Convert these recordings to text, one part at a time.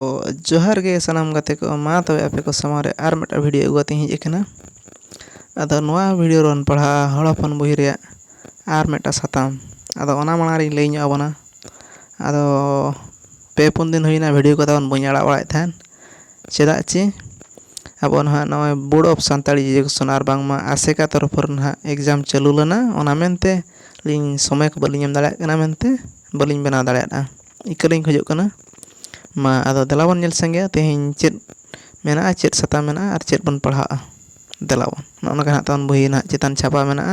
जोहार गे सनाम गाते को मा तबे आपे को समारे आर मिटा वीडियो अगुआते हिज एखना आदो नोआ वीडियो रोन पढ़ा हड़ हपन बही रे आर मिटा साताम आदो ओना मांग रे लई ᱧᱚᱜ आबोना आदो पे पुन दिन हुईना वीडियो को ताबन बई आड़ा बड़ाय थान चेदा चे अब ना नय बोर्ड ऑफ सान्ताड़ी एजुकेशन आर बांगमा आसेका तरफ ना एग्जाम चालू लना ओना मेनते लिंग समय को बलिंग एम दाड़ा कना मेनते बलिंग बना दाड़ा इकलिंग खजो कना मा आदो देलाबन नेल संगे तेहिं चेद मेना चेद सता मेना आर चेद बन पढ़ा देलाबन नोना का तान बही ना चेतन छापा मेना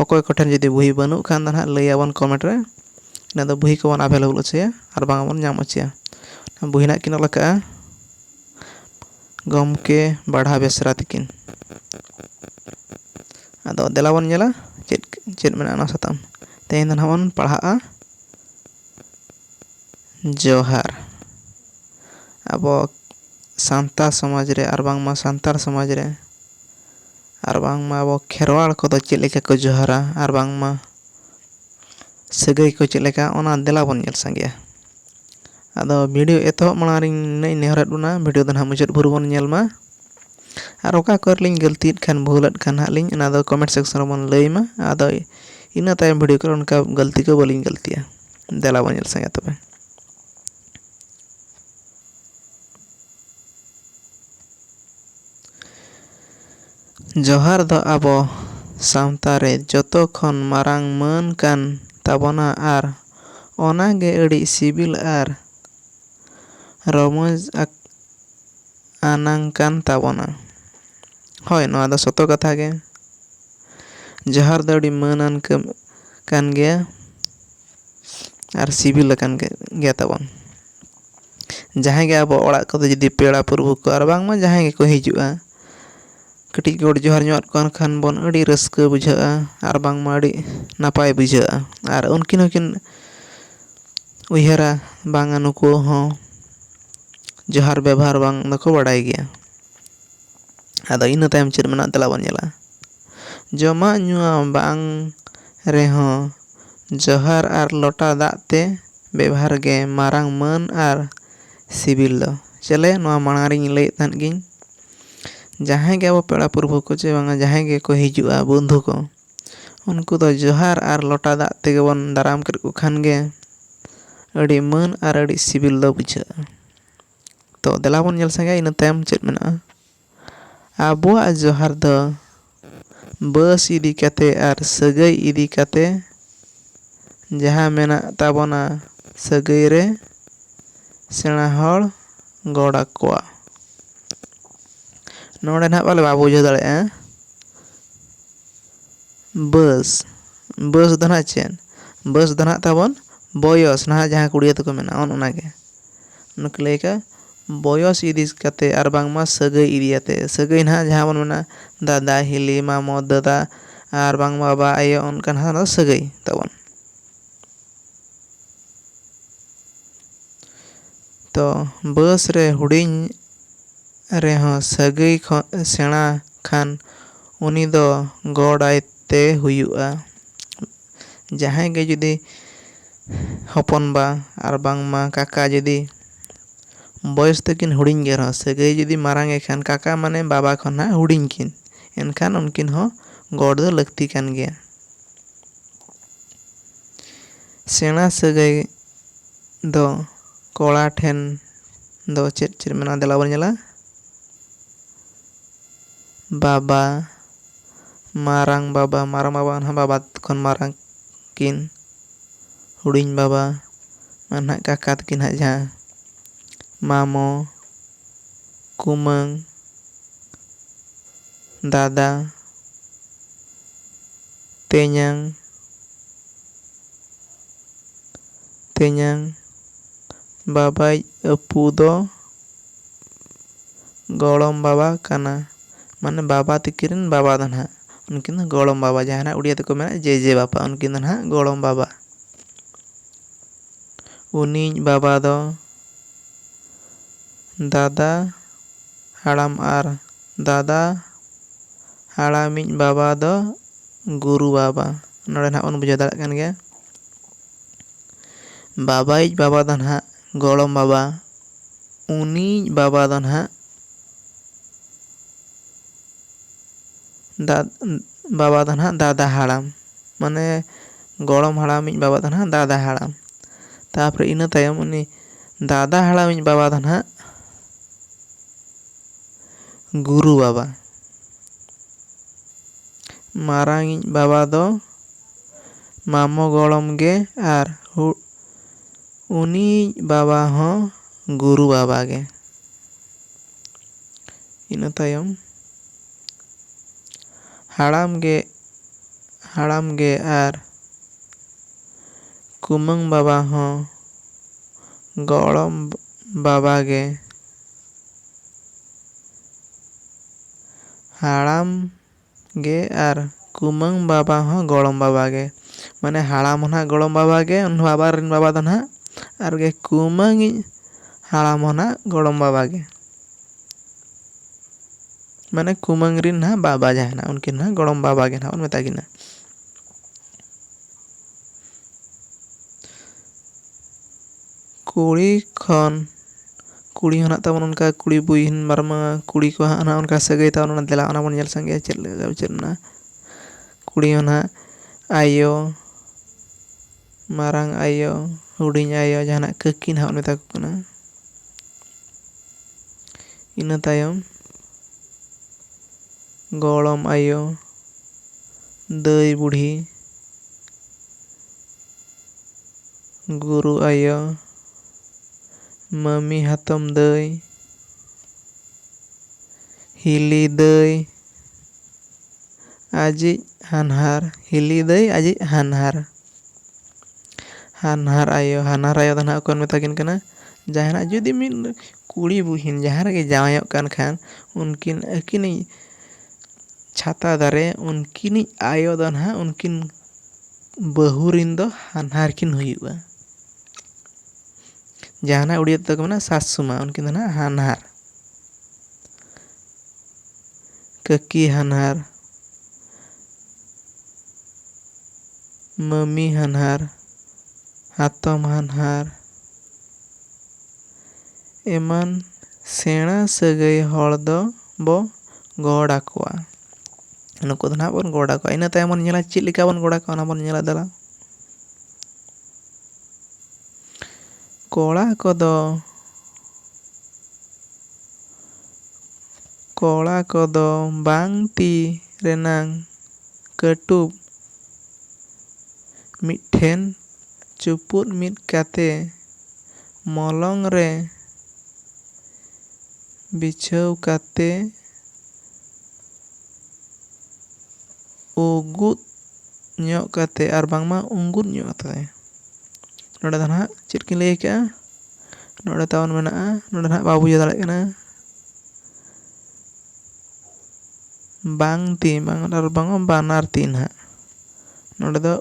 अकोय कोठन जदि बही बनु खान ना लैयाबन कमेंट रे ना दो बही को बन अवेलेबल होचेया आर बांगबन नाम होचेया बही ना किन लका गमके बढ़ा बेसरा तकिन आदो देलाबन नेला चेद चेद मेना ना सताम तेहिं दन हबन पढ़ा जोहार अब सान्ता समाज रे आर बांगमा सान्तार समाज रे आर बांगमा अब खेरवाड़ को चेद लेका को जोहारा आर बांगमा सगई को चेद लेका ओना देलाबन नेल संगे आदो वीडियो एतो मारिंग नै नेहरत बुना वीडियो दन मुचाद भुरबन नेलमा आर ओका करलिंग गलती खान भूलत खान हालिंग ना दो कमेंट सेक्शन रे बन लईमा आदो इना तायम वीडियो को उनका गलती को बलिंग गलतिया देलाबन नेल संगे तबे जोहार दो आबो सावता रे जतो खन मारांग मान कान ताबोना आर ओनागे अड़ी सिबिल आर रमज आनांग कान ताबोना होय नोआ दो सतो कथा गे जोहार दो अड़ी मानान कान गया आर सिबिल कान गया ताबोन जहां गे आबो ओड़ा को जदि पेड़ा प्रभु को आर बांग मा जहां गे को हिजुआ कटिक गोड़ जोहार ᱧᱚᱜ कोन खान बन अड़ी रस्का बुझा आर बांग मा अड़ी नापाय बुझा आर उनकिन हकिन उयहरा बांगा नुको हो जोहार व्यवहार बांग दको बड़ाय गया आदो इन तायम चेद मेना देलाबन नेला जमा नुआ बांग रे हो जोहार आर लोटा दाते व्यवहार गे मारांग मान आर सिबिल दो चले नुआ मांगारिंग लई थान गिन जहां गे अब पेड़ा प्रभु को चे बांगा जहां गे को हिजुआ बंधु को उनको तो जोहार आर लोटा दाग तेगे बन दाराम कर को खान गे अड़ी मान आर अड़ी सिबिल दो बुझा तो देलाबन नेल संगे इन तायम चेद मेना आबुआ जोहार दो बस इदी कते आर सगई इदी कते जहां मेना ताबोना सगई रे सेना हड़ गोड़ा कोआ नोड़े ना बाले बाबू बुझा दाड़े बस बस दना चेन बस दना ताबन बयस ना जहां कुड़िया तको मेना ओन ओनागे नुकले का बयस इदी कते आर बांगमा सगई इदियाते सगई ना जहां बन मेना दादा हिली मामो दादा आर बांग बाबा आयो उनका ना सगई ताबन तो बस रे हुडिंग रे हो सगई सेना खान उनी दो गोड़ायते हुयुआ जहां गे जदी हपन बा आर बांगमा काका जदी बयस तकिन हुडिंग गे रहो सगई जदी मारांगे खान काका माने बाबा खन ना हुडिंग किन एनखान उनकिन हो गोड़ दो लगती कान गया सेना सगई दो कोड़ा ठेन दो चेद चेद मेना देलाबन नेला बाबा मारांग बाबा ना बाबा खन मारांग किन हुडिंग बाबा माना काका तकिन हा जहां मामो कुमंग दादा तेन्यांग बाबा अपू दो गोड़म बाबा काना माने बाबा तकिन बाबा दना उनकिन गोड़म बाबा जहां ना उड़िया तको मेना जे बापा उनकिन दना गोड़म बाबा उनी बाबा दो दादा हाड़ाम आर दादा हाड़ामिज बाबा दो गुरु बाबा नोड़े ना बन बुझा दाड़ा कान गया बाबा इज बाबा दना गोड़म बाबा ᱩᱱᱤ ᱵᱟᱵᱟ ᱫᱚ ᱱᱟᱦᱟᱜ ᱫᱟᱫᱟ ᱦᱟᱲᱟᱢ, ᱢᱟᱱᱮ ᱜᱚᱲᱚᱢ ᱦᱟᱲᱟᱢᱤᱡ ᱵᱟᱵᱟ ᱫᱚ ᱱᱟᱦᱟᱜ ᱫᱟᱫᱟ ᱦᱟᱲᱟᱢ᱾ ᱛᱟᱯᱚᱨᱮ ᱤᱱᱟᱹ ᱛᱟᱭᱚᱢ ᱩᱱᱤ ᱫᱟᱫᱟ ᱦᱟᱲᱟᱢᱤᱡ ᱵᱟᱵᱟ ᱫᱚ ᱱᱟᱦᱟᱜ ᱜᱩᱨᱩ ᱵᱟᱵᱟ᱾ ᱢᱟᱨᱟᱝᱤᱡ ᱵᱟᱵᱟ ᱫᱚ ᱢᱟᱢᱚ ᱜᱚᱲᱚᱢ ᱜᱮ ᱟᱨ ᱩᱱᱤᱭᱤᱡ ᱵᱟᱵᱟ ᱦᱚᱸ ᱜᱩᱨᱩ ᱵᱟᱵᱟ ᱜᱮ᱾ ᱤᱱᱟᱹ ᱛᱟᱭᱚᱢ ᱦᱟᱲᱟᱢ ᱜᱮ ᱟᱨ ᱠᱩᱢᱟᱹᱝ ᱵᱟᱵᱟ ᱦᱚᱸ ᱜᱚᱲᱚᱢ ᱵᱟᱵᱟ ᱜᱮ᱾ ᱦᱟᱲᱟᱢ ᱜᱮ ᱟᱨ ᱠᱩᱢᱟᱹᱝ ᱵᱟᱵᱟ ᱦᱚᱸ ᱜᱚᱲᱚᱢ ᱵᱟᱵᱟ ᱜᱮ, ᱢᱟᱱᱮ ᱦᱟᱲᱟᱢ ᱦᱚᱸ ᱱᱟᱦᱟᱜ ᱜᱚᱲᱚᱢ ᱵᱟᱵᱟ ᱜᱮ ᱩᱱ ᱵᱟᱵᱟ ᱨᱮᱱ ᱵᱟᱵᱟ ᱫᱚ ᱱᱟᱦᱟᱜ, ᱟᱨ ᱠᱩᱢᱟᱹᱝᱤᱡ ᱦᱟᱲᱟᱢ ᱦᱚᱸ ᱱᱟᱦᱟᱜ ᱜᱚᱲᱚᱢ ᱵᱟᱵᱟ ᱜᱮ᱾ ᱢᱟᱱᱮ ᱠᱩᱢᱟᱹᱝ ᱨᱮᱱ ᱱᱟᱦᱟᱜ ᱵᱟᱵᱟ ᱡᱟᱦᱟᱸᱭ ᱱᱟᱦᱟᱜ ᱩᱱᱠᱤᱱ ᱱᱟᱦᱟᱜ ᱜᱚᱲᱚᱢ ᱵᱟᱵᱟ ᱜᱮ ᱱᱟᱦᱟᱜ ᱵᱚᱱ ᱢᱮᱛᱟ ᱠᱤᱱᱟ᱾ ᱠᱩᱲᱤ ᱦᱚᱸ ᱱᱟᱦᱟᱜ ᱛᱟᱵᱚᱱ ᱚᱱᱠᱟ ᱠᱩᱲᱤ ᱵᱩᱦᱤᱱ ᱵᱟᱨᱢᱟ ᱠᱩᱲᱤ ᱠᱚ ᱦᱟᱸᱜ ᱱᱟᱦᱟᱜ ᱚᱱᱠᱟ ᱥᱟᱹᱜᱟᱹᱭ ᱛᱟᱵᱚᱱ ᱫᱮᱞᱟ ᱚᱱᱟ ᱵᱚᱱ ᱧᱮᱞ ᱥᱟᱸᱜᱮᱭᱟ ᱪᱮᱫ ᱞᱮᱠᱟ ᱪᱮᱫ ᱱᱟ ᱠᱩᱲᱤ ᱦᱚᱸ ᱱᱟᱦᱟᱜ ᱟᱭᱳ, ᱢᱟᱨᱟᱝ ᱟᱭᱳ, ᱦᱩᱰᱤᱧ ᱟᱭᱳ ᱡᱟᱦᱟᱱᱟᱜ ᱠᱟᱹᱠᱤ ᱱᱟᱦᱟᱜ ᱵᱚᱱ ᱢᱮᱛᱟ ᱠᱚ ᱠᱟᱱᱟ᱾ ᱤᱱᱟᱹ ᱛᱟᱭᱚᱢ ᱜᱚᱲᱚᱢ ᱟᱭᱳ, ᱫᱟᱹᱭ ᱵᱩᱰᱷᱤ, ᱜᱩᱨᱩ ᱟᱭᱳ, ᱢᱟᱢᱤ ᱦᱟᱛᱚᱢ ᱫᱟᱹᱭ, ᱦᱤᱞᱤ ᱫᱟᱹᱭ, ᱟᱡᱤᱡ ᱦᱟᱱᱦᱟᱨ, ᱦᱤᱞᱤ ᱫᱟᱹᱭ ᱟᱡᱤᱡ ᱦᱟᱱᱦᱟᱨ, ᱦᱟᱱᱦᱟᱨ ᱟᱭᱳ ᱫᱚ ᱱᱟᱦᱟᱜ ᱚᱠᱚᱭ ᱢᱮᱛᱟ ᱠᱤᱱ ᱠᱟᱱᱟ, ᱡᱟᱦᱟᱱᱟᱜ ᱡᱩᱫᱤ ᱢᱤᱫ ᱠᱩᱲᱤ ᱵᱩᱦᱤᱱ ᱡᱟᱦᱟᱸ ᱨᱮᱜᱮ ᱡᱟᱶᱟᱭᱚᱜ ᱠᱟᱱ ᱠᱷᱟᱱ ᱟᱹᱠᱤᱱᱤᱡ ᱪᱷᱟᱛᱟ ᱫᱟᱨᱮ ᱩᱱᱠᱤᱱᱤᱡ ᱟᱭᱳ ᱫᱚ ᱱᱟᱦᱟᱜ ᱩᱱᱠᱤᱱ ᱵᱟᱹᱦᱩ ᱨᱮᱱ ᱫᱚ ᱦᱟᱱᱦᱟᱨ ᱠᱤᱱ ᱦᱩᱭᱩᱜᱼᱟ᱾ ᱡᱟᱦᱟᱱᱟᱜ ᱩᱲᱤᱭᱟ ᱛᱮᱫᱚ ᱠᱚ ᱢᱮᱱᱟ ᱥᱟᱥᱩᱢᱟ, ᱩᱱᱠᱤᱱ ᱫᱚ ᱱᱟᱦᱟᱜ ᱦᱟᱱᱦᱟᱨ᱾ ᱠᱟᱹᱠᱤ ᱦᱟᱱᱦᱟᱨ, ᱢᱟᱢᱤ ᱦᱟᱱᱦᱟᱨ, ᱦᱟᱛᱚᱢ ᱦᱟᱱᱦᱟᱨ, ᱮᱢᱟᱱ ᱥᱮᱬᱟ ᱥᱟᱹᱜᱟᱹᱭ ᱦᱚᱲ ᱫᱚ ᱵᱚ ᱜᱚᱰ ᱟᱠᱚᱣᱟ᱾ ᱱᱩᱠᱩ ᱫᱚ ᱱᱟᱦᱟᱜ ᱵᱚᱱ ᱜᱚᱰ ᱟᱠᱚᱣᱟ᱾ ᱤᱱᱟᱹ ᱛᱟᱭᱚᱢ ᱵᱚᱱ ᱧᱮᱞᱟ ᱪᱮᱫ ᱞᱮᱠᱟ ᱵᱚᱱ ᱜᱚᱰ ᱟᱠᱚᱣᱟ ᱚᱱᱟ ᱵᱚᱱ ᱧᱮᱞᱟ ᱫᱮᱞᱟ᱾ ᱠᱚᱲᱟ ᱠᱚᱫᱚ ᱵᱟᱝ ᱛᱤ ᱨᱮᱱᱟᱝ ᱠᱟᱹᱴᱩᱵ ᱢᱤᱫᱴᱷᱮᱱ ᱪᱩᱯᱩᱫ ᱢᱤᱫ ᱠᱟᱛᱮ ᱢᱚᱞᱚᱝ ᱨᱮ ᱵᱤᱪᱷᱟᱹᱣ ᱠᱟᱛᱮ ᱩᱜᱩᱫ ᱧᱚᱜ ᱠᱟᱛᱮ ᱟᱨ ᱵᱟᱝᱢᱟ ᱩᱸᱜᱩᱫ ᱧᱚᱜ ᱠᱟᱛᱮ, ᱱᱚᱰᱮ ᱫᱚ ᱱᱟᱦᱟᱜ ᱪᱮᱫ ᱠᱤᱱ ᱞᱟᱹᱭ ᱠᱟᱜᱼᱟ, ᱱᱚᱰᱮ ᱛᱟᱵᱚᱱ ᱢᱮᱱᱟᱜᱼᱟ, ᱱᱚᱰᱮ ᱱᱟᱦᱟᱜ ᱵᱟᱵᱚ ᱵᱩᱡᱷᱟᱹᱣ ᱫᱟᱲᱮᱭᱟᱜ ᱠᱟᱱᱟ, ᱵᱟᱝ ᱛᱤ ᱟᱨ ᱵᱟᱝ ᱵᱟᱱᱟᱨ ᱛᱤ ᱱᱟᱦᱟᱜ ᱱᱚᱰᱮ ᱫᱚ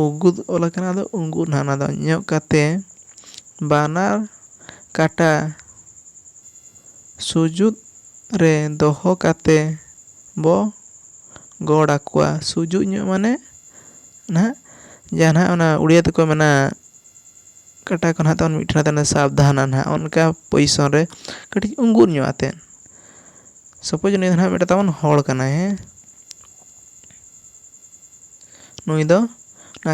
ᱩᱜᱩᱫ ᱚᱞ ᱟᱠᱟᱱᱟ, ᱟᱫᱚ ᱩᱸᱜᱩᱫ ᱱᱟᱦᱟᱜ ᱚᱱᱟ ᱫᱚ ᱧᱚᱜ ᱠᱟᱛᱮ ᱵᱟᱱᱟᱨ ᱠᱟᱴᱟ ᱥᱩᱡᱩᱫ ᱨᱮ ᱫᱚᱦᱚ ᱠᱟᱛᱮ ᱵᱚ ᱜᱚᱰ ᱟᱠᱚᱣᱟ᱾ ᱥᱩᱡᱩᱜ ᱧᱚᱜ ᱢᱟᱱᱮ ᱱᱟᱦᱟᱜ ᱡᱟᱦᱟᱸ ᱚᱱᱟ ᱩᱲᱤᱭᱟ ᱛᱮᱠᱚ ᱢᱮᱱᱟ ᱠᱟᱴᱟ ᱠᱚ ᱱᱟᱦᱟᱜ ᱛᱟᱵᱚᱱ ᱢᱤᱫᱴᱷᱮᱱ ᱛᱟᱦᱮᱱᱟ ᱥᱟᱵᱫᱷᱟᱱᱟ ᱱᱟᱦᱟᱜ ᱚᱱᱠᱟ ᱯᱚᱡᱤᱥᱚᱱ ᱨᱮ ᱠᱟᱹᱴᱤᱡ ᱩᱸᱜᱩᱫ ᱧᱚᱜ ᱟᱛᱮ᱾ ᱥᱟᱯᱳᱡᱽ ᱱᱩᱭ ᱫᱚ ᱱᱟᱦᱟᱜ ᱢᱤᱫᱴᱮᱱ ᱛᱟᱵᱚᱱ ᱦᱚᱲ ᱠᱟᱱᱟᱭ ᱦᱮᱸ, ᱱᱩᱭ ᱫᱚ ᱚᱱᱟ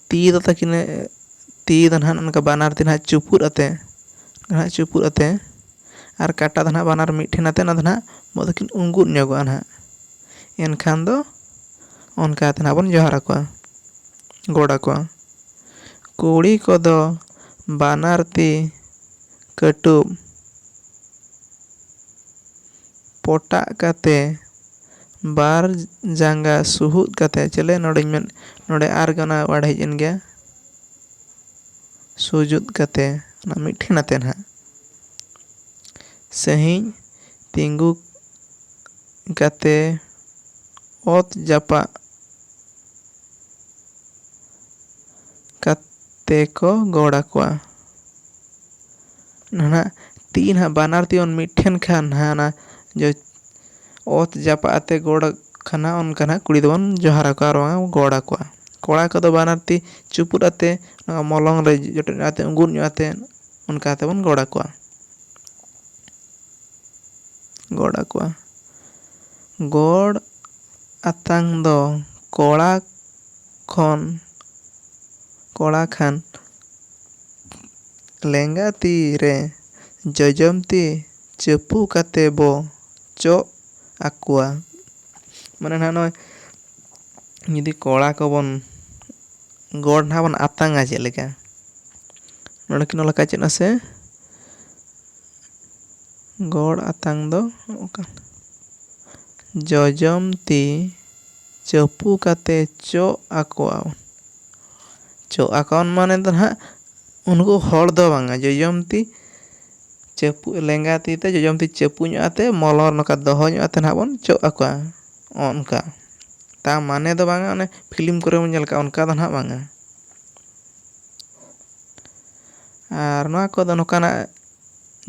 ᱛᱤ ᱫᱚ ᱛᱟᱹᱠᱤᱱ ᱛᱤ ᱫᱚ ᱱᱟᱦᱟᱜ ᱚᱱᱠᱟ ᱵᱟᱱᱟᱨ ᱛᱤ ᱱᱟᱦᱟᱜ ᱪᱩᱯᱩᱫ ᱟᱛᱮ ᱟᱨ ᱠᱟᱴᱟ ᱫᱚ ᱱᱟᱦᱟᱜ ᱵᱟᱱᱟᱨ ᱢᱤᱫᱴᱷᱮᱱ ᱟᱛᱮ ᱚᱱᱟ ᱫᱚ ᱱᱟᱦᱟᱜ ᱫᱚᱠᱤᱱ ᱩᱸᱜᱩᱫ ᱧᱚᱜᱚᱜᱼᱟ ᱱᱟᱦᱟᱜ᱾ ᱮᱱᱠᱷᱟᱱ ᱫᱚ ᱚᱱᱠᱟ ᱠᱟᱛᱮ ᱱᱟᱦᱟᱜ ᱵᱚᱱ ᱡᱚᱦᱟᱨ ᱟᱠᱚᱣᱟ, ᱜᱚᱰ ᱟᱠᱚᱣᱟ᱾ ᱠᱩᱲᱤ ᱠᱚᱫᱚ ᱵᱟᱱᱟᱨ ᱛᱤ ᱠᱟᱹᱴᱩᱵ ᱯᱚᱴᱟᱜ ᱠᱟᱛᱮ ᱵᱟᱨ ᱡᱟᱸᱜᱟ ᱥᱩᱦᱩᱫ ᱠᱟᱛᱮ ᱱᱚᱰᱮ ᱟᱨᱜᱮ ᱚᱱᱟ ᱣᱟᱲ ᱦᱮᱡ ᱮᱱ ᱜᱮᱭᱟ, ᱥᱩᱡᱩᱫ ᱠᱟᱛᱮ ᱚᱱᱟ ᱢᱤᱫᱴᱷᱮᱱ ᱟᱛᱮ ᱱᱟᱦᱟᱜ ᱥᱟᱺᱦᱤᱡ ᱛᱤᱸᱜᱩ ᱠᱟᱛᱮ ᱚᱛ ᱡᱟᱯᱟᱜ ᱠᱟᱛᱮ ᱠᱚ ᱜᱚᱰ ᱟᱠᱚᱣᱟ᱾ ᱱᱟᱦᱟᱜ ᱛᱤ ᱱᱟᱦᱟᱜ ᱵᱟᱱᱟᱨ ᱛᱤ ᱢᱤᱫᱴᱷᱮᱱ ᱠᱷᱟᱱ ᱱᱟᱦᱟᱜ ᱚᱛ ᱡᱟᱯᱟᱜ ᱟᱛᱮ ᱜᱚᱰ ᱠᱷᱟᱱᱟ ᱚᱱᱠᱟ ᱱᱟᱦᱟᱜ ᱠᱩᱲᱤ ᱫᱚᱵᱚᱱ ᱡᱚᱦᱟᱨ ᱟᱠᱚᱣᱟ ᱟᱨ ᱵᱟᱝ ᱜᱚᱰ ᱟᱠᱚᱣᱟ᱾ ᱠᱚᱲᱟ ᱠᱚᱫᱚ ᱵᱟᱱᱟᱨ ᱛᱤ ᱪᱩᱯᱩᱫ ᱟᱛᱮ ᱢᱚᱞᱚᱝ ᱨᱮ ᱡᱚᱴᱮᱫ ᱟᱛᱮ ᱩᱸᱜᱩᱫ ᱧᱚᱜ ᱟᱛᱮ ᱚᱱᱠᱟ ᱛᱮᱵᱚᱱ ᱜᱚᱲ ᱟᱠᱚᱣᱟ᱾ ᱜᱚᱲ ᱟᱛᱟᱝ ᱫᱚ ᱠᱚᱲᱟ ᱠᱷᱟᱱ ᱞᱮᱸᱜᱟ ᱛᱤ ᱨᱮ ᱡᱚᱡᱚᱢ ᱛᱤ ᱪᱟᱯᱩ ᱠᱟᱛᱮ ᱵᱚ ᱪᱚᱜ ᱟᱠᱚᱣᱟ᱾ ᱢᱟᱱᱮ ᱱᱟᱦᱟᱜ ᱱᱚᱜᱼᱚᱭ ᱡᱩᱫᱤ ᱠᱚᱲᱟ ᱠᱚᱵᱚᱱ ᱜᱚᱲ ᱱᱟᱦᱟᱜ ᱵᱚᱱ ᱟᱛᱟᱝᱟ ᱪᱮᱫ ᱞᱮᱠᱟ, ᱱᱚᱰᱮ ᱠᱤᱱ ᱚᱞ ᱟᱠᱟᱫ ᱪᱮᱫ ᱢᱟᱥᱮ? ᱜᱚᱲ ᱟᱛᱟᱝ ᱫᱚ ᱡᱚᱡᱚᱢ ᱛᱤ ᱪᱟᱯᱩ ᱠᱟᱛᱮ ᱪᱚᱜ ᱟᱠᱚᱣᱟ᱾ ᱪᱚᱜ ᱟᱠᱚᱣᱟᱱ ᱢᱟᱱᱮ ᱫᱚ ᱱᱟᱦᱟᱜ ᱩᱱᱠᱩ ᱦᱚᱲ ᱫᱚ ᱵᱟᱝᱟ, ᱡᱚᱡᱚᱢ ᱛᱤ ᱪᱟᱯᱩ, ᱞᱮᱸᱜᱟ ᱛᱤ ᱛᱮ ᱡᱚᱡᱚᱢ ᱛᱤ ᱪᱟᱯᱩ ᱧᱚᱜ ᱟᱛᱮ ᱢᱚᱞᱚᱨ ᱱᱚᱝᱠᱟ ᱫᱚᱦᱚ ᱧᱚᱜ ᱟᱛᱮ ᱱᱟᱦᱟᱜ ᱵᱚᱱ ᱪᱚᱜ ᱟᱠᱚᱣᱟ ᱚᱱᱠᱟ᱾ ᱛᱟ ᱢᱟᱱᱮ ᱫᱚ ᱵᱟᱝᱟ ᱚᱱᱮ ᱯᱷᱤᱞᱤᱢ ᱠᱚᱨᱮ ᱵᱚᱱ ᱧᱮᱞ ᱠᱟᱜᱼᱟ ᱚᱱᱠᱟ ᱫᱚ ᱱᱟᱦᱟᱜ ᱵᱟᱝᱟ᱾ ᱟᱨ ᱱᱚᱣᱟ ᱠᱚᱫᱚ ᱱᱚᱝᱠᱟᱱᱟᱜ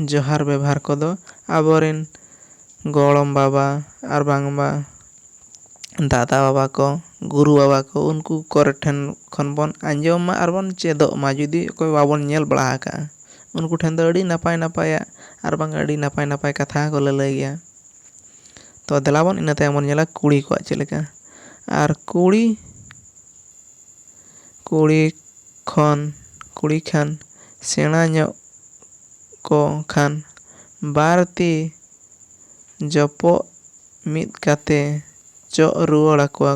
ᱡᱚᱦᱟᱨ ᱵᱮᱵᱚᱦᱟᱨ ᱠᱚᱫᱚ ᱟᱵᱚᱨᱮᱱ ᱜᱚᱲᱚᱢ ᱵᱟᱵᱟ ᱟᱨ ᱵᱟᱝᱢᱟ ᱫᱟᱫᱟ ᱵᱟᱵᱟ ko, ᱜᱩᱨᱩ ᱵᱟᱵᱟ ko ᱩᱱᱠᱩ ᱠᱚᱨᱮ ᱴᱷᱮᱱ ᱠᱷᱚᱱ ᱵᱚᱱ ᱟᱸᱡᱚᱢᱟ ᱟᱨ ᱵᱚᱱ ᱪᱮᱫᱚᱜ ᱢᱟ ᱡᱩᱫᱤ ᱚᱠᱚᱭ ᱵᱟᱵᱚᱱ ᱧᱮᱞ ᱵᱟᱲᱟ ᱟᱠᱟᱜᱼᱟ᱾ ᱩᱱᱠᱩ ᱴᱷᱮᱱ ᱫᱚ ᱟᱹᱰᱤ ᱱᱟᱯᱟᱭᱟᱜ ᱟᱨ ᱵᱟᱝ ᱟᱹᱰᱤ ᱱᱟᱯᱟᱭ ᱠᱟᱛᱷᱟ ᱠᱚ ᱞᱟᱹᱞᱟᱹᱭ ᱜᱮᱭᱟ᱾ ᱛᱚ ᱫᱮᱞᱟ ᱵᱚᱱ ᱤᱱᱟᱹ ᱛᱟᱭᱚᱢ ᱵᱚᱱ ᱧᱮᱞᱟ ᱠᱩᱲᱤ ᱠᱚᱣᱟᱜ ᱪᱮᱫ ᱞᱮᱠᱟ᱾ ᱟᱨ ᱠᱩᱲᱤ ᱠᱷᱟᱱ ᱥᱮᱬᱟ ᱧᱚᱜ ᱠᱚ ᱠᱷᱟᱱ ᱵᱟᱨ ᱛᱤ ᱡᱚᱯᱚᱜ ᱢᱤᱫ ᱠᱟᱛᱮ ᱪᱚᱜ ᱨᱩᱣᱟᱹᱲ ᱟᱠᱚᱣᱟ᱾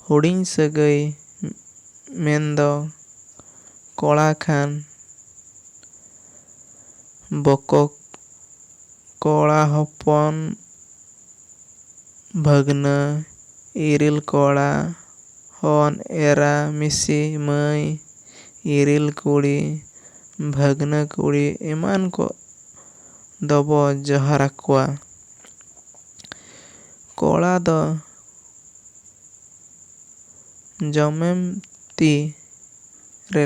ᱦᱩᱰᱤᱧ ᱥᱟᱹᱜᱟᱹᱭ ᱢᱮᱱᱫᱚ ᱠᱚᱲᱟ ᱠᱷᱟᱱ ᱵᱚᱠᱚ ᱠᱚᱲᱟ ᱦᱚᱯᱚᱱ ᱵᱷᱟᱹᱜᱽᱱᱟᱹ, ᱤᱨᱤᱞ ᱠᱚᱲᱟ ᱦᱚᱱ ᱮᱨᱟ ᱢᱤᱥᱤ ᱢᱟᱹᱭ, ᱤᱨᱤᱞ ᱠᱩᱲᱤ, ᱵᱷᱟᱹᱜᱽᱱᱟᱹ ᱠᱩᱲᱤ ᱮᱢᱟᱱ ᱠᱚ ᱫᱚᱵᱚ ᱡᱚᱦᱟᱨ ᱟᱠᱚᱣᱟ᱾ ᱠᱚᱲᱟ ᱫᱚ ᱡᱚᱡᱚᱢ ᱛᱤ ᱨᱮ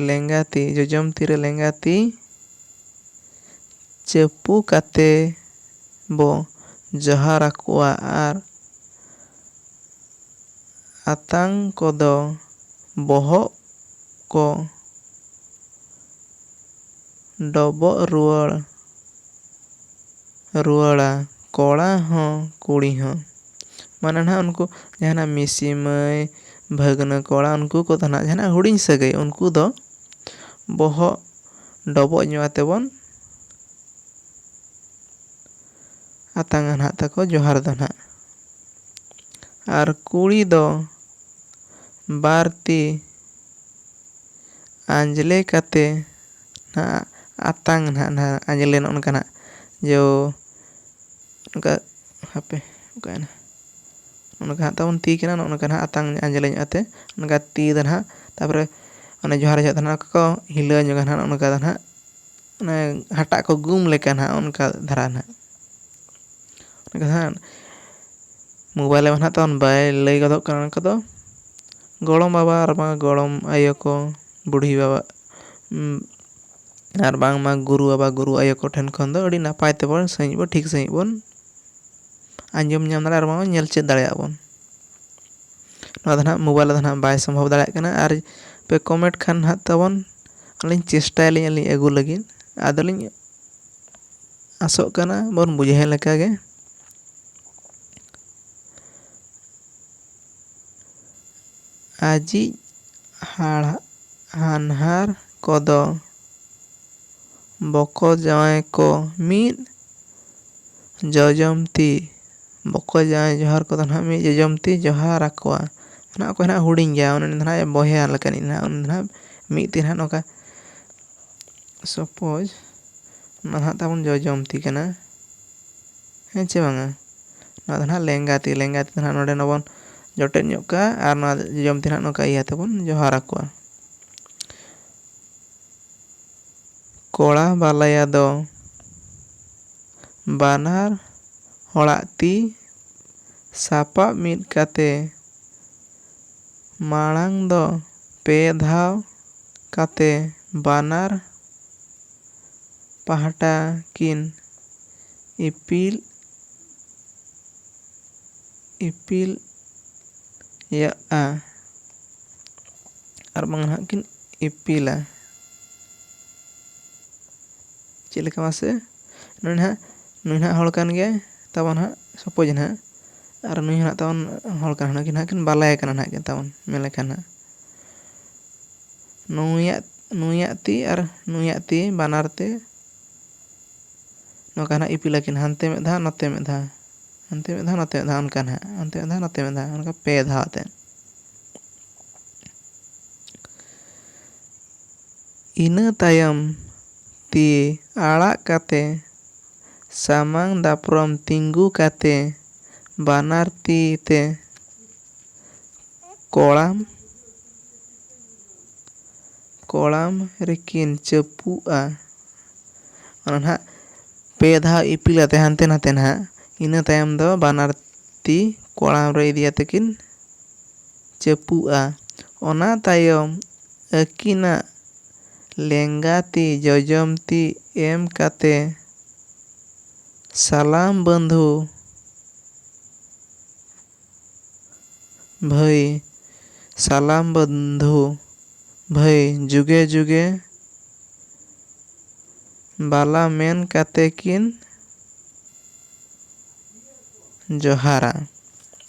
ᱞᱮᱸᱜᱟ ᱛᱤ ᱪᱟᱯᱩ ᱠᱟᱛᱮ ᱵᱚ ᱡᱚᱦᱟᱨ ᱟᱠᱚᱣᱟ ᱟᱨ ᱟᱛᱟᱝ ᱠᱚᱫᱚ ᱵᱚᱦᱚᱜ ᱠᱚ ᱰᱚᱵᱚᱜ ᱨᱩᱣᱟᱹᱲᱟ ᱠᱚᱲᱟ ᱦᱚᱸ ᱠᱩᱲᱤ ᱦᱚᱸ᱾ ᱢᱟᱱᱮ ᱱᱟᱦᱟᱜ ᱩᱱᱠᱩ ᱡᱟᱦᱟᱱᱟᱜ ᱢᱤᱥᱤ ᱢᱟᱹᱭ, ᱵᱷᱟᱹᱜᱽᱱᱟᱹ ᱠᱚᱲᱟ ᱩᱱᱠᱩ ᱠᱚᱫᱚ ᱱᱟᱦᱟᱜ ᱡᱟᱦᱟᱱᱟᱜ ᱦᱩᱰᱤᱧ ᱥᱟᱹᱜᱟᱹᱭ ᱩᱱᱠᱩ ᱫᱚ ᱵᱚᱦᱚᱜ ᱰᱚᱵᱚᱜ ᱧᱚᱜ ᱟᱛᱮ ᱵᱚᱱ ᱟᱛᱟᱝᱟ ᱱᱟᱦᱟᱜ ᱛᱟᱠᱚ ᱡᱚᱦᱟᱨ ᱫᱚ ᱱᱟᱦᱟᱜ᱾ ᱟᱨ ᱠᱩᱲᱤ ᱫᱚ ᱵᱟᱨ ᱛᱤ ᱟᱸᱡᱞᱮ ᱠᱟᱛᱮ ᱱᱟᱦᱟᱜ ᱟᱛᱟᱝ ᱱᱟᱦᱟᱜ ᱟᱸᱡᱞᱮ ᱱᱚᱜᱼᱚ ᱱᱚᱝᱠᱟ ᱱᱚᱝᱠᱟ ᱦᱟᱯᱮ ᱚᱠᱟᱭᱮᱱᱟ ᱱᱚᱝᱠᱟ ᱦᱟᱸᱜ ᱛᱟᱵᱚᱱ ᱛᱤ ᱠᱟᱱᱟ ᱱᱚᱜᱼᱚ ᱱᱚᱝᱠᱟ ᱱᱟᱦᱟᱜ ᱟᱛᱟᱝ ᱟᱸᱡᱞᱮ ᱧᱚᱜ ᱟᱛᱮ ᱱᱚᱝᱠᱟ ᱛᱤ ᱫᱚ ᱱᱟᱦᱟᱜ ᱛᱟᱯᱚᱨᱮ ᱚᱱᱮ ᱡᱚᱦᱟᱨ ᱡᱚᱦᱚᱜ ᱫᱚ ᱱᱟᱦᱟᱜ ᱠᱚ ᱦᱤᱞᱟᱹᱣ ᱧᱚᱜᱟ ᱱᱟᱦᱟᱜ ᱱᱚᱝᱠᱟ ᱫᱚ ᱱᱟᱦᱟᱜ ᱚᱱᱮ ᱦᱟᱴᱟᱜ ᱠᱚ ᱜᱩᱢ ᱞᱮᱠᱟ ᱱᱟᱦᱟᱜ ᱚᱱᱠᱟ ᱫᱷᱟᱨᱟ ᱱᱟᱦᱟᱜ᱾ ᱚᱱᱠᱟ ᱦᱟᱸᱜ ᱢᱳᱵᱟᱭᱤᱞ ᱨᱮᱢᱟ ᱱᱟᱦᱟᱜ ᱛᱟᱵᱚᱱ ᱵᱟᱭ ᱞᱟᱹᱭ ᱜᱚᱫᱚᱜ ᱠᱟᱱᱟ ᱚᱱᱟ ᱠᱚᱫᱚ ᱜᱚᱲᱚᱢ ᱵᱟᱵᱟ ᱟᱨ ᱵᱟᱝ ᱜᱚᱲᱚᱢ ᱟᱭᱳ ko, ᱵᱩᱰᱷᱤ ᱵᱟᱵᱟ ᱟᱨ ᱵᱟᱝᱢᱟ ᱜᱩᱨᱩ ᱵᱟᱵᱟ ᱜᱩᱨᱩ ᱟᱭᱳ ᱠᱚ ᱴᱷᱮᱱ ᱠᱷᱚᱱ ᱫᱚ ᱟᱹᱰᱤ ᱱᱟᱯᱟᱭ ᱛᱮᱵᱚᱱ ᱴᱷᱤᱠ ᱥᱟᱺᱦᱤᱡ ᱵᱚᱱ ᱟᱸᱡᱚᱢ ᱧᱟᱢ ᱫᱟᱲᱮᱭᱟᱜᱼᱟ ᱟᱨ ᱵᱟᱝ ᱧᱮᱞ ᱪᱮᱫ ᱫᱟᱲᱮᱭᱟᱜᱼᱟ ᱵᱚᱱ᱾ ᱱᱚᱣᱟ ᱫᱚ ᱱᱟᱦᱟᱜ ᱢᱳᱵᱟᱭᱤᱞ ᱨᱮᱫᱚ ᱱᱟᱦᱟᱜ ᱵᱟᱭ ᱥᱚᱢᱵᱷᱚᱵ ᱫᱟᱲᱮᱭᱟᱜ ᱠᱟᱱᱟ ᱟᱨ ᱯᱮ ᱠᱚᱢᱮᱱᱴ ᱠᱷᱟᱱ ᱱᱟᱦᱟᱜ ᱛᱟᱵᱚᱱ ᱟᱹᱞᱤᱧ ᱪᱮᱥᱴᱟᱭᱟᱞᱤᱧ ᱟᱹᱞᱤᱧ ᱟᱹᱜᱩ ᱞᱟᱹᱜᱤᱫ ᱟᱫᱚᱞᱤᱧ ᱟᱥᱚᱜ ᱠᱟᱱᱟ ᱵᱚᱱ ᱵᱩᱡᱷᱟᱹᱣ ᱞᱮᱠᱟᱜᱮ᱾ ᱟᱡᱤᱡ ᱦᱟᱱᱦᱟᱨ ᱠᱚᱫᱚ ᱵᱚᱠᱚ ᱡᱟᱶᱟᱭ ko ᱢᱤᱫ ᱡᱚᱡᱚᱢ ᱛᱤ ᱵᱚᱠᱚ ᱡᱟᱶᱟᱭ ᱡᱚᱦᱟᱨ ᱠᱚᱫᱚ ᱱᱟᱦᱟᱜ ᱢᱤᱫ ᱡᱚᱡᱚᱢ ᱛᱤ ᱡᱚᱦᱟᱨ ᱟᱠᱚᱣᱟ᱾ ᱱᱟᱦᱟᱜ ᱚᱠᱚᱭ ᱱᱟᱦᱟᱜ ᱦᱩᱰᱤᱧ ᱜᱮᱭᱟ ᱩᱱᱤ ᱫᱚ ᱱᱟᱦᱟᱜ ᱵᱚᱭᱦᱟ ᱞᱮᱠᱟᱱᱤᱡ ᱱᱟᱦᱟᱜ ᱩᱱᱤ ᱫᱚ ᱱᱟᱦᱟᱜ ᱢᱤᱫ ᱛᱤ ᱱᱟᱦᱟᱜ ᱱᱚᱝᱠᱟ ᱥᱟᱯᱳᱡᱽ ᱱᱚᱣᱟ ᱱᱟᱦᱟᱜ ᱛᱟᱵᱚᱱ ᱡᱚᱡᱚᱢ ᱛᱤ ᱠᱟᱱᱟ ᱦᱮᱸ ᱪᱮ ᱵᱟᱝᱟ᱾ ᱱᱚᱣᱟ ᱫᱚ ᱱᱟᱦᱟᱜ ᱞᱮᱸᱜᱟ ᱛᱤ ᱫᱚ ᱱᱟᱦᱟᱜ ᱱᱚᱰᱮ ᱵᱚᱱ ᱡᱚᱴᱮᱫ ᱧᱚᱜ ᱠᱟᱜᱼᱟ ᱟᱨ ᱱᱚᱣᱟ ᱡᱚᱡᱚᱢ ᱛᱤ ᱱᱟᱦᱟᱜ ᱱᱚᱝᱠᱟ ᱤᱭᱟᱹ ᱛᱮᱵᱚᱱ ᱡᱚᱦᱟᱨ ᱟᱠᱚᱣᱟ᱾ ᱠᱚᱲᱟ ᱵᱟᱞᱟᱭᱟ ᱫᱚ ᱵᱟᱱᱟᱨ ᱦᱚᱲᱟᱜ ᱛᱤ ᱥᱟᱯᱟᱵ ᱢᱤᱫ ᱠᱟᱛᱮ ᱢᱟᱲᱟᱝ ᱫᱚ ᱯᱮ ᱫᱷᱟᱣ ᱠᱟᱛᱮ ᱵᱟᱱᱟᱨ ᱯᱟᱦᱴᱟ ᱠᱤᱱ ᱤᱯᱤᱞᱭᱟᱜᱼᱟ᱾ ᱟᱨ ᱵᱟᱝ ᱱᱟᱦᱟᱜ ᱠᱤᱱ ᱤᱯᱤᱞᱟ᱾ ᱱᱚᱣᱟ ᱫᱚ ᱱᱟᱦᱟᱜ ᱞᱮᱸᱜᱟ ᱛᱤ ᱠᱟᱱᱟ ᱱᱟᱦᱟᱜ ᱞᱮᱸᱜᱟ ᱛᱤ ᱫᱚ ᱱᱟᱦᱟᱜ ᱱᱚᱝᱠᱟ ᱤᱭᱟᱹ ᱛᱮᱵᱚᱱ ᱡᱚᱦᱟᱨ ᱟᱠᱚᱣᱟ᱾ ᱪᱮᱫ ᱞᱮᱠᱟ ᱢᱟᱥᱮ ᱱᱩᱭ ᱱᱟᱦᱟᱜ ᱦᱚᱲ ᱠᱟᱱ ᱜᱮᱭᱟᱭ ᱛᱟᱵᱚᱱ ᱦᱟᱸᱜ ᱥᱟᱯᱳᱡᱽ ᱱᱟᱦᱟᱜ, ᱟᱨ ᱱᱩᱭ ᱦᱚᱸ ᱛᱟᱵᱚᱱ ᱦᱚᱲ ᱠᱟᱱᱟ, ᱱᱩᱠᱤᱱ ᱱᱟᱦᱟᱜ ᱠᱤᱱ ᱵᱟᱞᱟᱭ ᱠᱟᱱᱟ ᱱᱟᱦᱟᱜ ᱠᱤᱱ ᱛᱟᱵᱚᱱ ᱢᱮᱱ ᱞᱮᱠᱷᱟᱱ ᱦᱟᱸᱜ ᱱᱩᱭᱟᱜ ᱛᱤ ᱟᱨ ᱱᱩᱭᱟᱜ ᱛᱤ ᱵᱟᱱᱟᱨ ᱛᱮ ᱱᱚᱝᱠᱟ ᱱᱟᱦᱟᱜ ᱤᱯᱤᱞ ᱟᱹᱠᱤᱱ, ᱦᱟᱱᱛᱮ ᱢᱤᱫ ᱫᱷᱟᱣ ᱱᱚᱛᱮ ᱢᱤᱫ ᱫᱷᱟᱣ, ᱦᱟᱱᱛᱮ ᱢᱤᱫ ᱫᱷᱟᱣ ᱱᱚᱛᱮ ᱢᱤᱫ ᱫᱷᱟᱣ, ᱚᱱᱠᱟ ᱱᱟᱦᱟᱜ ᱦᱟᱱᱛᱮ ᱢᱤᱫ ᱫᱷᱟᱣ ᱱᱚᱛᱮ ᱢᱤᱫ ᱫᱷᱟᱣ, ᱚᱱᱠᱟ 2 ᱫᱷᱟᱣ ᱟᱛᱮᱫ᱾ ᱤᱱᱟᱹ ᱛᱟᱭᱚᱢ ᱛᱤ ᱟᱲᱟᱜ ᱠᱟᱛᱮ ᱥᱟᱢᱟᱝ ᱫᱟᱯᱨᱟᱢ ᱛᱤᱸᱜᱩ ᱠᱟᱛᱮ ᱵᱟᱱᱟᱨ ᱛᱤ ᱛᱮ ᱠᱚᱲᱟᱢ ᱨᱮᱠᱤᱱ ᱪᱟᱯᱩᱜᱼᱟ᱾ ᱚᱱᱟ ᱱᱟᱦᱟᱜ 2 ᱫᱷᱟᱣ ᱤᱯᱤᱞ ᱟᱛᱮ ᱦᱟᱱᱛᱮ ᱱᱟᱛᱮ ᱱᱟᱦᱟᱜ, ᱤᱱᱟᱹ ᱛᱟᱭᱚᱢ ᱫᱚ ᱵᱟᱱᱟᱨ ᱛᱤ ᱠᱚᱲᱟᱢ ᱨᱮ ᱤᱫᱤ ᱟᱛᱮ ᱠᱤᱱ ᱪᱟᱯᱩᱜᱼᱟ᱾ ᱚᱱᱟ ᱛᱟᱭᱚᱢ ᱟᱹᱠᱤᱱᱟᱜ ᱞᱮᱸᱜᱟ ᱛᱤ ᱡᱚᱡᱚᱢ ᱛᱤ ᱮᱢ ᱠᱟᱛᱮ ᱥᱟᱞᱟᱢ ᱵᱟᱹᱱᱫᱷᱩ ᱵᱷᱟᱹᱭ ᱡᱩᱜᱮ ᱡᱩᱜᱮ ᱵᱟᱞᱟ ᱢᱮᱱ ᱠᱟᱛᱮ ᱠᱤᱱ ᱡᱚᱦᱟᱨᱟ᱾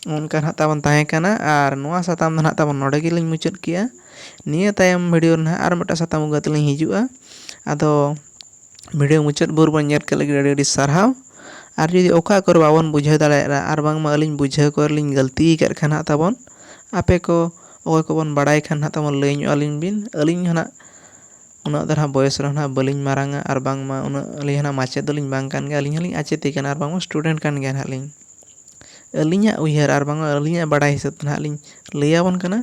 ᱚᱱᱠᱟ ᱱᱟᱦᱟᱜ ᱛᱟᱵᱚᱱ ᱛᱟᱦᱮᱸ ᱠᱟᱱᱟ, ᱟᱨ ᱱᱚᱣᱟ ᱥᱟᱛᱟᱢ ᱫᱚ ᱱᱟᱦᱟᱜ ᱛᱟᱵᱚᱱ ᱱᱚᱰᱮ ᱜᱮᱞᱤᱧ ᱢᱩᱪᱟᱹᱫ ᱠᱮᱜᱼᱟ᱾ ᱱᱤᱭᱟᱹ ᱛᱟᱭᱚᱢ ᱵᱷᱤᱰᱤᱭᱳ ᱨᱮ ᱱᱟᱦᱟᱜ ᱟᱨ ᱢᱤᱫᱴᱟᱝ ᱥᱟᱛᱟᱢ ᱟᱹᱜᱩ ᱠᱟᱛᱮ ᱞᱤᱧ ᱦᱤᱡᱩᱜᱼᱟ᱾ ᱟᱫᱚ ᱵᱷᱤᱰᱤᱭᱳ ᱢᱩᱪᱟᱹᱫ ᱵᱷᱳᱨ ᱵᱚᱱ ᱧᱮᱞ ᱠᱮᱫ ᱞᱟᱹᱜᱤᱫ ᱟᱹᱰᱤ ᱟᱹᱰᱤ ᱥᱟᱨᱦᱟᱣ᱾ ᱟᱨ ᱡᱩᱫᱤ ᱚᱠᱟ ᱠᱚᱨᱮ ᱵᱟᱵᱚᱱ ᱵᱩᱡᱷᱟᱹᱣ ᱫᱟᱲᱮᱭᱟᱜᱼᱟ, ᱟᱨ ᱵᱟᱝᱢᱟ ᱟᱹᱞᱤᱧ ᱵᱩᱡᱷᱟᱹᱣ ᱠᱚᱨᱮ ᱞᱤᱧ ᱜᱟᱹᱞᱛᱤ ᱟᱠᱟᱫ ᱠᱷᱟᱱ ᱦᱟᱸᱜ ᱛᱟᱵᱚᱱ ᱟᱯᱮ ko ᱚᱠᱚᱭ ᱠᱚᱵᱚᱱ ᱵᱟᱲᱟᱭ ᱠᱷᱟᱱ ᱦᱟᱸᱜ ᱛᱟᱵᱚᱱ ᱞᱟᱹᱭ ᱧᱚᱜ ᱟᱹᱞᱤᱧ ᱵᱤᱱ᱾ ᱟᱹᱞᱤᱧ ᱦᱚᱸ ᱱᱟᱜ ᱩᱱᱟᱹᱜ ᱫᱚ ᱱᱟᱦᱟᱜ ᱵᱚᱭᱮᱥ ᱨᱮᱦᱚᱸ ᱱᱟᱦᱟᱜ ᱵᱟᱹᱞᱤᱧ ᱢᱟᱨᱟᱝᱟ, ᱟᱨ ᱵᱟᱝᱢᱟ ᱩᱱᱟᱹᱜ ᱟᱹᱞᱤᱧ ᱦᱚᱸ ᱢᱟᱪᱮᱫ ᱫᱚᱞᱤᱧ ᱵᱟᱝ ᱠᱟᱱ ᱜᱮᱭᱟ, ᱟᱹᱞᱤᱧ ᱦᱚᱸᱞᱤᱧ ᱟᱪᱮᱫᱤ ᱠᱟᱱᱟ, ᱟᱨ ᱵᱟᱝᱢᱟ ᱥᱴᱩᱰᱮᱱᱴ ᱠᱟᱱ ᱜᱮᱭᱟ ᱱᱟᱦᱟᱜ ᱞᱤᱧ᱾ ᱟᱹᱞᱤᱧᱟᱜ ᱩᱭᱦᱟᱹᱨ ᱟᱨ ᱵᱟᱝᱢᱟ ᱟᱹᱞᱤᱧᱟᱜ ᱵᱟᱰᱟᱭ ᱦᱤᱥᱟᱹᱵᱽ ᱛᱮ ᱱᱟᱦᱟᱜ ᱞᱤᱧ ᱞᱟᱹᱭ ᱟᱵᱚᱱ ᱠᱟᱱᱟ᱾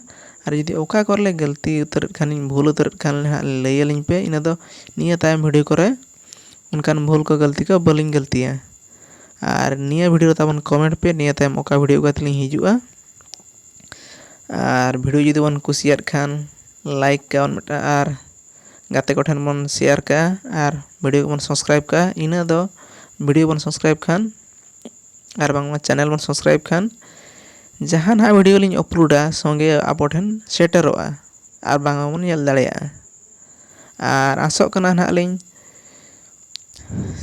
ᱟᱨ ᱡᱩᱫᱤ ᱚᱠᱟ ᱠᱚᱨᱮ ᱞᱮ ᱜᱟᱹᱞᱛᱤ ᱩᱛᱟᱹᱨᱮᱫ ᱠᱷᱟᱱᱤᱧ ᱵᱷᱩᱞ ᱩᱛᱟᱹᱨᱮᱫ ᱠᱷᱟᱱ ᱱᱟᱦᱟᱜ ᱞᱟᱹᱭ ᱟᱹᱞᱤᱧ ᱯᱮ᱾ ᱤᱱᱟᱹ ᱫᱚ ᱱᱤᱭᱟᱹ ᱛᱟᱭᱚᱢ ᱵᱷᱤᱰᱤᱭᱳ ᱠᱚᱨᱮ ᱚᱱᱠᱟᱱ ᱵᱷᱩᱞ ko ᱜᱟᱹᱞᱛᱤ ko ᱵᱟᱹᱞᱤᱧ ᱜᱟᱹᱞᱛᱤᱭᱟ᱾ ᱟᱨ ᱱᱤᱭᱟᱹ ᱵᱷᱤᱰᱤᱭᱳ ᱨᱮ ᱛᱟᱵᱚᱱ ᱠᱚᱢᱮᱱᱴ ᱯᱮ ᱱᱤᱭᱟᱹ ᱛᱟᱭᱚᱢ ᱚᱠᱟ ᱵᱷᱤᱰᱤᱭᱳ ᱟᱹᱜᱩ ᱠᱟᱛᱮ ᱞᱤᱧ ᱦᱤᱡᱩᱜᱼᱟ᱾ ᱟᱨ ᱵᱷᱤᱰᱤᱭᱳ ᱡᱩᱫᱤ ᱵᱚᱱ ᱠᱩᱥᱤᱭᱟᱫ ᱠᱷᱟᱱ ᱞᱟᱭᱤᱠ ᱠᱟᱜ ᱵᱚᱱ ᱢᱤᱫᱴᱟᱝ, ᱟᱨ ᱜᱟᱛᱮ ᱠᱚᱴᱷᱮᱱ ᱵᱚᱱ ᱥᱮᱭᱟᱨ ᱠᱟᱜᱼᱟ, ᱟᱨ ᱵᱷᱤᱰᱤᱭᱳ ᱵᱚᱱ ᱥᱟᱵᱥᱠᱨᱟᱭᱤᱵ ᱠᱟᱜᱼᱟ᱾ ᱤᱱᱟᱹ ᱫᱚ ᱵᱷᱤᱰᱤᱭᱳ ᱵᱚᱱ ᱥᱟᱵᱥᱠᱨᱟᱭᱤᱵ ᱠᱷᱟᱱ ᱟᱨ ᱵᱟᱝᱢᱟ ᱪᱮᱱᱮᱞ ᱵᱚᱱ ᱥᱟᱵᱥᱠᱨᱟᱭᱤᱵ ᱠᱷᱟᱱ ᱡᱟᱦᱟᱸ ᱱᱟᱦᱟᱜ ᱵᱷᱤᱰᱤᱭᱳ ᱞᱤᱧ ᱟᱯᱞᱳᱰᱟ ᱥᱚᱸᱜᱮ ᱟᱵᱚ ᱴᱷᱮᱱ ᱥᱮᱴᱮᱨᱚᱜᱼᱟ, ᱟᱨ ᱵᱟᱝ ᱵᱚᱱ ᱧᱮᱞ ᱫᱟᱲᱮᱭᱟᱜᱼᱟ᱾ ᱟᱨ ᱟᱥᱚᱜ ᱠᱟᱱᱟ ᱱᱟᱦᱟᱜ ᱞᱤᱧ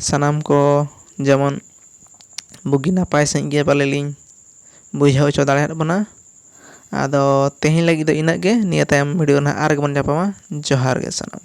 ᱥᱟᱱᱟᱢ ko ᱡᱮᱢᱚᱱ ᱵᱩᱜᱤ ᱱᱟᱯᱟᱭ ᱥᱟᱺᱦᱤᱡ ᱜᱮ ᱯᱟᱞᱮ ᱞᱤᱧ ᱵᱩᱡᱷᱟᱹᱣ ᱦᱚᱪᱚ ᱫᱟᱲᱮᱭᱟᱫ ᱵᱚᱱᱟ᱾ ᱟᱫᱚ ᱛᱮᱦᱮᱧ ᱞᱟᱹᱜᱤᱫ ᱫᱚ ᱤᱱᱟᱹᱜ ᱜᱮ᱾ ᱱᱤᱭᱟᱹ ᱛᱟᱭᱚᱢ ᱵᱷᱤᱰᱤᱭᱳ ᱱᱟᱦᱟᱜ ᱟᱨ ᱜᱮᱵᱚᱱ ᱧᱟᱯᱟᱢᱟ᱾ ᱡᱚᱦᱟᱨ ᱜᱮ ᱥᱟᱱᱟᱢ᱾